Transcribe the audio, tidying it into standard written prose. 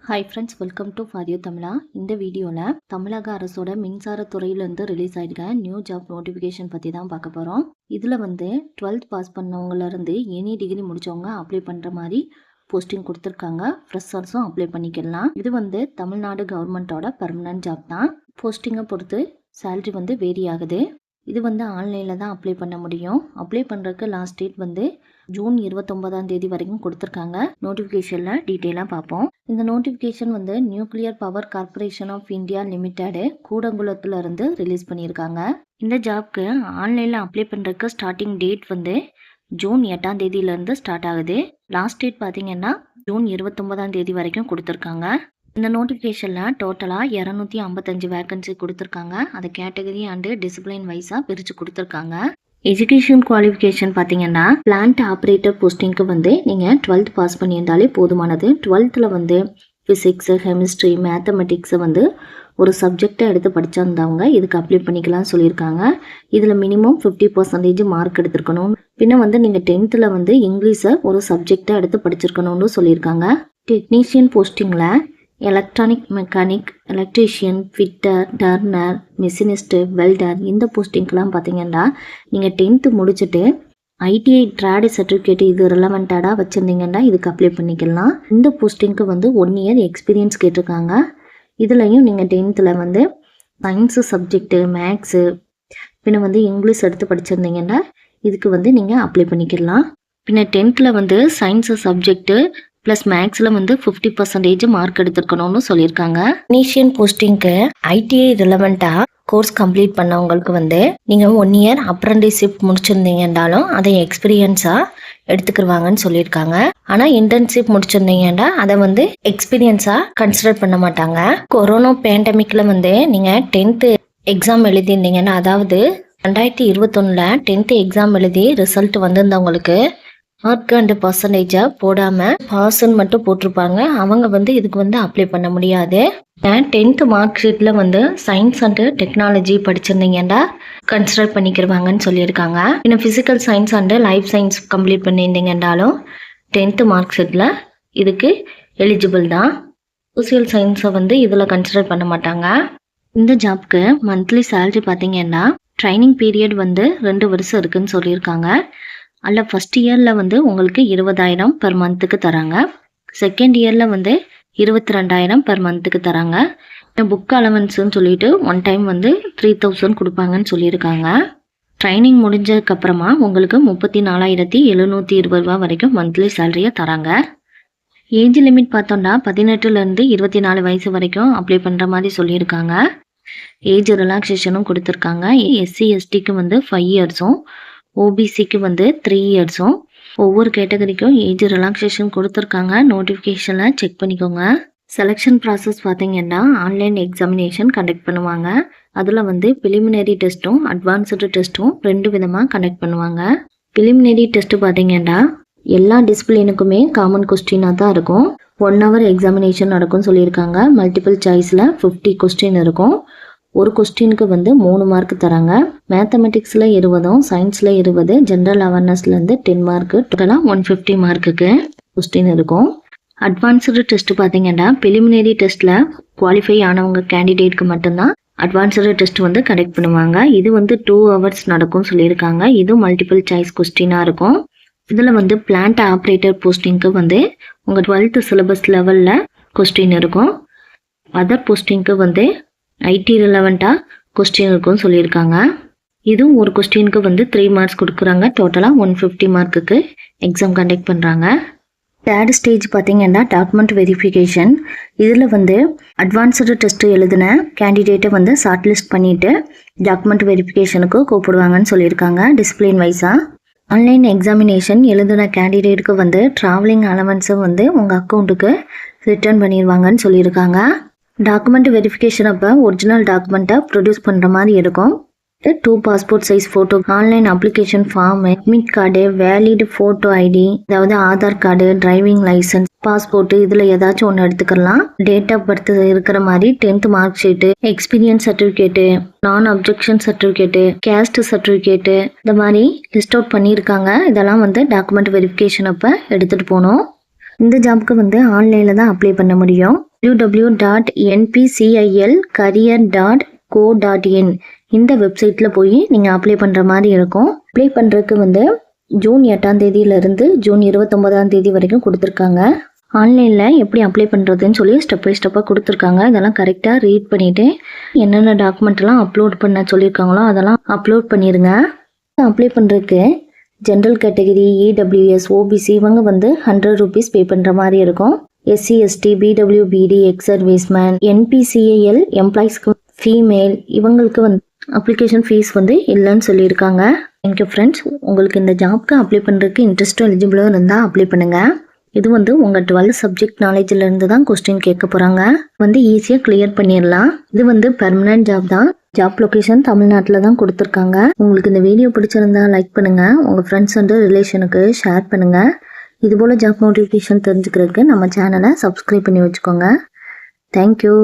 Hi friends, welcome to for you தமிழா. இந்த வீடியோவில் தமிழக அரசோட மின்சாரத்துறையிலேருந்து ரிலீஸ் ஆகிருக்க நியூ ஜாப் நோட்டிஃபிகேஷன் பற்றி தான் பார்க்க போகிறோம். இதில் 12th பாஸ் பண்ணவங்கலேருந்து எனி டிகிரி முடித்தவங்க அப்ளை பண்ணுற மாதிரி போஸ்டிங் கொடுத்துருக்காங்க. ஃப்ரெஷர்ஸும் அப்ளை பண்ணிக்கலாம். இது தமிழ்நாடு கவர்மெண்ட்டோட பர்மனன்ட் ஜாப் தான். போஸ்டிங்கை பொறுத்து சேலரி வேரி ஆகுது. இது ஆன்லைனில் தான் அப்ளை பண்ண முடியும். அப்ளை பண்ணுறதுக்கு லாஸ்ட் டேட் ஜூன் 29ஆம் தேதி வரைக்கும் கொடுத்துருக்காங்க. நோட்டிஃபிகேஷனில் டீட்டெயிலாக பார்ப்போம். இந்த notification nuclear power corporation of India limited கூடங்குளத்துல இருந்து ரிலீஸ் பண்ணியிருக்காங்க. இந்த ஜாப்க்கு ஆன்லைனில் அப்ளை பண்ணுறதுக்கு ஸ்டார்டிங் டேட் ஜூன் 8ஆம் தேதியிலேருந்து ஸ்டார்ட் ஆகுது. லாஸ்ட் டேட் பார்த்தீங்கன்னா ஜூன் 29ஆம் தேதி வரைக்கும் கொடுத்துருக்காங்க. இந்த நோட்டிஃபிகேஷனில் டோட்டலாக 255 வேக்கன்சி கொடுத்துருக்காங்க. அதை கேட்டகரி அண்டு டிசிப்ளின் வைஸாக பிரித்து கொடுத்துருக்காங்க. எஜுகேஷன் குவாலிஃபிகேஷன் பார்த்தீங்கன்னா பிளான்ட் ஆப்ரேட்டர் போஸ்டிங்க்கு நீங்கள் 12th பாஸ் பண்ணியிருந்தாலே போதுமானது. 12th ஃபிசிக்ஸு, கெமிஸ்ட்ரி, மேத்தமெட்டிக்ஸை ஒரு சப்ஜெக்டை எடுத்து படிச்சிருந்தவங்க இதுக்கு அப்ளை பண்ணிக்கலாம்னு சொல்லியிருக்காங்க. இதில் மினிமம் 50% மார்க் எடுத்துருக்கணும். பின்ன நீங்கள் 10th இங்கிலீஷை ஒரு சப்ஜெக்டை எடுத்து படிச்சிருக்கணும்னு சொல்லியிருக்காங்க. டெக்னீஷியன் போஸ்டிங்கில் electronic mechanic, electrician, fitter, turner, machinist, welder இந்த போஸ்டிங்க்கெலாம் பார்த்தீங்கன்னா நீங்கள் 10th முடிச்சுட்டு ஐடிஐ ட்ராடு சர்டிஃபிகேட் இது ரிலவெண்ட்டாக வச்சுருந்தீங்கன்னா இதுக்கு அப்ளை பண்ணிக்கலாம். இந்த போஸ்டிங்க்கு 1 இயர் எக்ஸ்பீரியன்ஸ் கேட்டிருக்காங்க. இதுலையும் நீங்கள் 10th சயின்ஸு சப்ஜெக்டு, மேக்ஸு, பின்ன இங்கிலீஷ் எடுத்து படிச்சிருந்தீங்கன்னா இதுக்கு நீங்கள் அப்ளை பண்ணிக்கலாம். பின்ன 10th சயின்ஸு சப்ஜெக்டு ப்ளஸ் மேக்ஸில் 50% மார்க் எடுத்துருக்கணும்னு சொல்லியிருக்காங்க. டெக்னீஷியன் போஸ்டிங்க்கு ஐடிஐ ரிலவெண்ட்டாக கோர்ஸ் கம்ப்ளீட் பண்ணவங்களுக்கு நீங்கள் 1 இயர் அப்ரண்டிஸ்ஷிப் முடிச்சிருந்தீங்கன்னாலும் அதை எக்ஸ்பீரியன்ஸாக எடுத்துக்கிடுவாங்கன்னு சொல்லியிருக்காங்க. ஆனால் இன்டர்ன்ஷிப் முடிச்சிருந்தீங்கன்னா அதை எக்ஸ்பீரியன்ஸாக கன்சிடர் பண்ண மாட்டாங்க. கொரோனா பேண்டமிக்கில் நீங்கள் 10th எக்ஸாம் எழுதியிருந்தீங்கன்னா, அதாவது 2021 10th எக்ஸாம் எழுதி ரிசல்ட் வந்திருந்தவங்களுக்கு மார்க் அண்டு பர்சன்டேஜை போடாமல் பாஸ்ன்னு மட்டும் போட்டிருப்பாங்க. அவங்க இதுக்கு அப்ளை பண்ண முடியாது. 10th மார்க் ஷீட்டில் சயின்ஸ் அண்டு டெக்னாலஜி படிச்சிருந்தீங்கன்னா கன்சிடர் பண்ணிக்கிடுவாங்கன்னு சொல்லியிருக்காங்க. இன்னும் physical science and life science complete பண்ணியிருந்தீங்கன்னாலும் 10th மார்க் ஷீட்டில் இதுக்கு எலிஜிபிள் தான். சோசியல் சயின்ஸை இதில் கன்சிடர் பண்ண மாட்டாங்க. இந்த ஜாப்க்கு மந்த்லி சேலரி பார்த்தீங்கன்னா ட்ரைனிங் பீரியட் 2 வருஷம் இருக்குதுன்னு சொல்லியிருக்காங்க. அதில் ஃபஸ்ட் இயரில் உங்களுக்கு 20,000 பெர் மந்த்துக்கு தராங்க. செகண்ட் இயரில் 22,000 பெர் மந்த்துக்கு தராங்க. புக் அலவன்ஸ்ன்னு சொல்லிட்டு ஒன் டைம் 3,000 கொடுப்பாங்கன்னு சொல்லியிருக்காங்க. ட்ரைனிங் முடிஞ்சதுக்கப்புறமா உங்களுக்கு 34,720 ரூபா வரைக்கும் மந்த்லி சேலரியை தராங்க. ஏஜ் லிமிட் பார்த்தோம்னா 18லேருந்து 24 வயசு வரைக்கும் அப்ளை பண்ணுற மாதிரி சொல்லியிருக்காங்க. ஏஜ் ரிலாக்ஸேஷனும் கொடுத்துருக்காங்க. எஸ்சி எஸ்டிக்கு 5 இயர்ஸும் ஓபிசிக்கு 3 இயர்ஸும் ஒவ்வொரு கேட்டகரிக்கும் ஏஜ் ரிலாக்ஸேஷன் கொடுத்துருக்காங்க. நோட்டிஃபிகேஷனில் செக் பண்ணிக்கோங்க. செலெக்ஷன் ப்ராசஸ் பார்த்தீங்கன்னா ஆன்லைன் எக்ஸாமினேஷன் கண்டக்ட் பண்ணுவாங்க. அதில் ப்ரிலிமினரி டெஸ்ட்டும் அட்வான்ஸ்டு டெஸ்ட்டும் 2 விதமாக கண்டக்ட் பண்ணுவாங்க. ப்ரிலிமினரி டெஸ்ட்டு பார்த்தீங்கன்னா எல்லா டிசிப்ளினுக்குமே காமன் கொஸ்டினாக தான் இருக்கும். 1 hour எக்ஸாமினேஷன் நடக்கும்னு சொல்லியிருக்காங்க. மல்டிபிள் சாய்ஸில் 50 கொஸ்டின் இருக்கும். ஒரு கொஸ்டினுக்கு 3 மார்க் தராங்க. மேத்தமெட்டிக்ஸில் 20, சயின்ஸில் 20, ஜென்ரல் அவேர்னஸ்லேருந்து 10 மார்க்கு, டோட்டலாக 150 மார்க்குக்கு கொஸ்டின் இருக்கும். அட்வான்ஸ்டு டெஸ்ட் பார்த்தீங்கன்னா ப்ரிலிமினரி டெஸ்ட்டில் குவாலிஃபை ஆனவங்க கேண்டிடேட்க்கு மட்டும்தான் அட்வான்ஸ்டு டெஸ்ட் கண்டக்ட் பண்ணுவாங்க. இது 2 hours நடக்கும்னு சொல்லியிருக்காங்க. இது மல்டிபிள் சாய்ஸ் கொஸ்டினாக இருக்கும். இதில் பிளான்ட் ஆப்ரேட்டர் போஸ்டிங்க்கு உங்கள் 12th சிலபஸ் லெவலில் கொஸ்டின் இருக்கும். அதர் போஸ்டிங்க்கு ஐடி ரிலவெண்ட்டாக கொஸ்டின் இருக்கும்னு சொல்லியிருக்காங்க. இதுவும் ஒரு கொஸ்டினுக்கு 3 மார்க்ஸ் கொடுக்குறாங்க. டோட்டலாக 150 மார்க்குக்கு எக்ஸாம் கண்டக்ட் பண்ணுறாங்க. தேர்ட் ஸ்டேஜ் பார்த்தீங்கன்னா டாக்குமெண்ட் வெரிஃபிகேஷன். இதில் அட்வான்ஸ்டு டெஸ்ட்டு எழுதின கேண்டிடேட்டை ஷார்ட் லிஸ்ட் பண்ணிவிட்டு டாக்குமெண்ட் வெரிஃபிகேஷனுக்கு கூப்பிடுவாங்கன்னு சொல்லியிருக்காங்க. டிசிப்ளின் வைஸாக ஆன்லைன் எக்ஸாமினேஷன் எழுதின கேண்டிடேட்டுக்கு ட்ராவலிங் அலவன்ஸும் உங்கள் அக்கௌண்ட்டுக்கு ரிட்டர்ன் பண்ணிடுவாங்கன்னு சொல்லியிருக்காங்க. டாக்குமெண்ட் வெரிஃபிகேஷன் அப்போ ஒரிஜினல் டாக்குமெண்ட்டை ப்ரொடியூஸ் பண்ணுற மாதிரி இருக்கும். 2 passport size photo, online application form, admit card, valid photo ID, அதாவது Aadhaar card, driving licence, passport, இதில் ஏதாச்சும் ஒன்று எடுத்துக்கலாம். டேட் ஆஃப் பர்த் இருக்கிற மாதிரி 10th mark sheet, experience certificate, நான் அப்ஜெக்ஷன் சர்டிஃபிகேட்டு, கேஸ்ட் சர்டிஃபிகேட்டு, இந்த மாதிரி லிஸ்ட் அவுட் பண்ணியிருக்காங்க. இதெல்லாம் டாக்குமெண்ட் வெரிஃபிகேஷன் அப்போ எடுத்துகிட்டு போகணும். இந்த ஜாப்க்கு வந்து ஆன்லைனில் தான் அப்ளை பண்ண முடியும். www.npcilcareer.co.in இந்த வெப்சைட்டில் போய் நீங்கள் அப்ளை பண்ணுற மாதிரி இருக்கும். அப்ளை பண்ணுறதுக்கு வந்து ஜூன் 8ஆம் தேதியிலேருந்து ஜூன் 29ஆம் தேதி வரைக்கும் கொடுத்துருக்காங்க. ஆன்லைனில் எப்படி அப்ளை பண்ணுறதுன்னு சொல்லி ஸ்டெப் பை ஸ்டெப்பாக கொடுத்துருக்காங்க. இதெல்லாம் கரெக்டாக ரீட் பண்ணிவிட்டு என்னென்ன டாக்குமெண்ட்லாம் அப்லோட் பண்ண சொல்லியிருக்காங்களோ அதெல்லாம் அப்லோட் பண்ணிடுங்க. அப்ளை பண்ணுறதுக்கு ஜென்ரல் கேட்டகரி, இடபிள்யூஎஸ், ஓபிசி இவங்க வந்து 100 ரூபீஸ் பே பண்ணுற மாதிரி இருக்கும். SC, ST, PWBD, ex serviceman, NPCIL எம்ப்ளாயிஸ்க்கு ஃபீமேல் இவங்களுக்கு வந்து அப்ளிகேஷன் ஃபீஸ் வந்து இல்லைன்னு சொல்லியிருக்காங்க. Thank you friends. உங்களுக்கு இந்த ஜாப்க்கு அப்ளை பண்ணுறதுக்கு இன்ட்ரெஸ்ட்டும் எலிஜிபிளும் இருந்தால் அப்ளை பண்ணுங்கள். இது வந்து உங்கள் 12 சப்ஜெக்ட் நாலேஜிலேருந்து தான் கொஸ்டின் கேட்க போகிறாங்க. வந்து ஈஸியாக கிளியர் பண்ணிடலாம். இது வந்து பெர்மனன்ட் ஜாப் தான். ஜாப் லொக்கேஷன் தமிழ்நாட்டில் தான் கொடுத்துருக்காங்க. உங்களுக்கு இந்த வீடியோ பிடிச்சிருந்தா லைக் பண்ணுங்கள், உங்கள் ஃப்ரெண்ட்ஸ் அண்ட் ரிலேஷனுக்கு ஷேர் பண்ணுங்கள். இதுபோல் ஜாப் நோட்டிஃபிகேஷன் தெரிஞ்சுக்கிறதுக்கு நம்ம சேனலை சப்ஸ்கிரைப் பண்ணி வச்சுக்கோங்க. தேங்க்யூ.